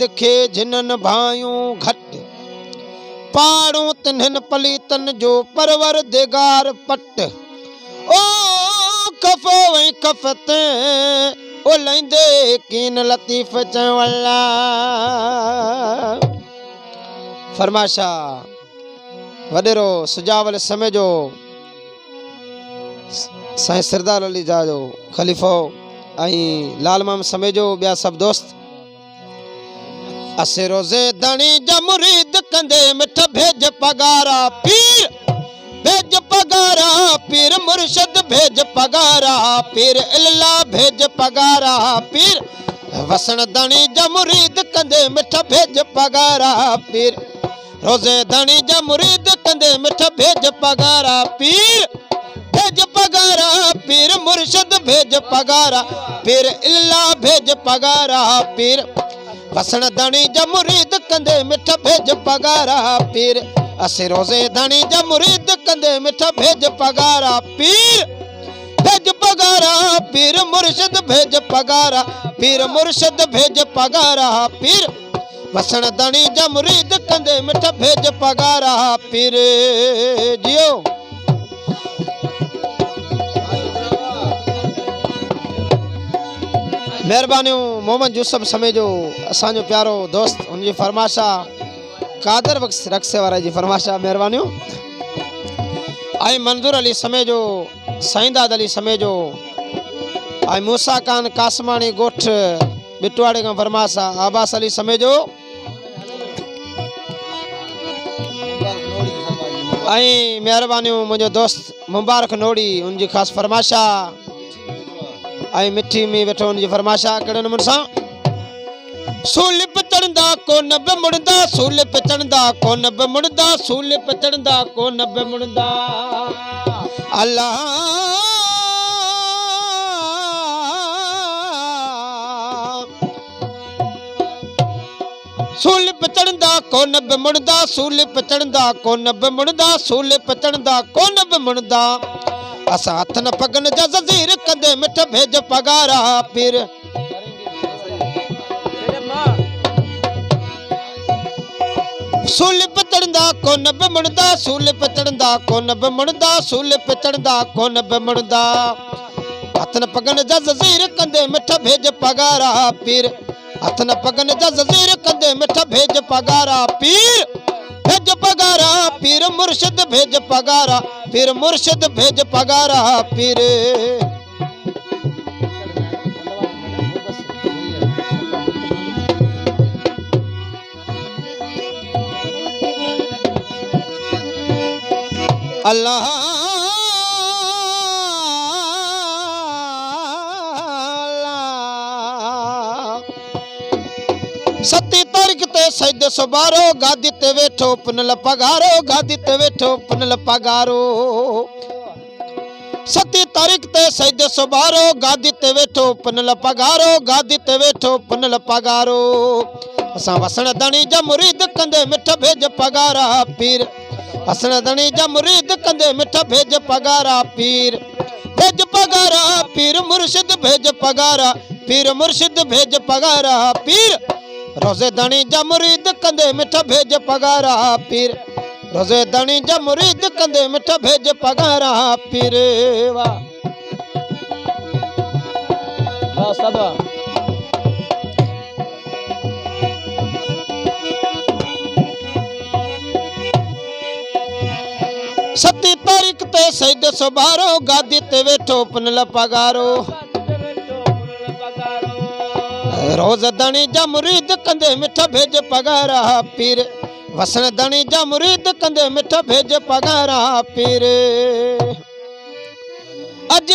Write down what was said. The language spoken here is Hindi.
मुरीद खे जिनन भायूं घट पाड़ू तिन्हन पलीतन जो परवरदिगार पट ओ कफो वही कफते ओ लेंदे कीन लतीफ चवला फरमाशा वडेरो सुजावल समय जो साईं सरदार अली जा जो खलीफो आई लाल माम समय जो बिया सब दोस्त असे रोजे दणी जा मुरीद कंदे मिठ भेज पगारा पीर भेज पगारा पीर मुर्शिद भेज पगारा पीर इल्ला भेज पगारा पीर वसण दणी जा मुरीद कंदे मिठ भेज पगारा पीर रोजे दणी जा मुरीद कंदे मिठ भेज पगारा पीर भेज पगारा पीर मुर्शिद भेज पगारा पीर इल्ला भेज पगारा पीर वसण दणी जा मुरीद कंदे मिठ भेज पगारा पीर असे रोजे दणी जा मुरीद कंदे मिठ भेज पगारा पीर भेज पगारा पीर मुर्शिद भेज पगारा पीर मुर्शिद भेज पगारा पीर वसण दणी जा मुरीद कंदे मिठ भेज पगारा पीर जियो मेहरबानियों मोहम्मद यूसुफ समय जो असांजो प्यारो दोस्त उनकी फरमाशा कादर रक्से वारा जी फरमाशा मेहरबानियों आई मंजूर अली समय जो साईंदाद अली समय जो आई मूसा खान कासमानी गोठ बिटवाड़े का फरमाशा आबास अली समय जो आई मेहरबानियों मुझे दोस्त मुबारक नोड़ी उनकी खास फरमाशा आई मिठी में बैठो उनकी फरमाशा कड़े नमूने सा सूल पे चढ़ंदा को नब मुड़दा सूल पे चढ़ंदा को नब मुड़दा सूल पे चढ़ंदा को नब मुड़दा अल्लाह सूल पे चढ़ंदा को नब मुड़दा सूल पे चढ़ंदा को नब मुड़दा सूल पे चढ़ंदा को नब मुड़दा असा हथ न पगन जा जज़ीर कंदे मिठ भेज पगारा पीर सूल पे चढ़ंदा को नब मुड़दा सूल पे चढ़ंदा को नब मुड़दा सूल पे चढ़ंदा को नब मुड़दा हथ न पगन जा जज़ीर कंदे मिठ भेज पगारा पीर हथ न पगन जा जज़ीर कंदे मिठ भेज पगारा पीर भेज पगारा पीर मुर्शिद भेज पगारा पीर मुर्शिद भेज पगारा पीर अल्लाह सती तारीख ते सजदे सुबारो गादी ते वेठो पुनल पगारो गादी ते वेठो पुनल पगारो सती तारीख ते सजदे सुबारो गादी ते वेठो पुनल पगारो गादी ते वेठो पुनल पगारो असां वसण दणी जा मुरीद कंदे मिठ भेज पगारा पीर वसण दणी जा मुरीद कंदे मिठ भेज पगारा पीर भेज पगारा पीर मुर्शिद भेज पगारा पीर मुर्शिद भेज पगारा पीर रोजे दणी जा मुरीद कंदे मिठ भेज पगारा पीर रोजे दणी जा मुरीद कंदे मिठ भेज पगारा पीर वाह सदा सती तारीख ते सजदे सुबारो गादी ते वेठो पुनल पगारो रोज दणी जा मुरीद कंदे मिठ भेज पगारा पीर वसण दणी जा मुरीद कंदे मिठ भेज पगारा पीर अज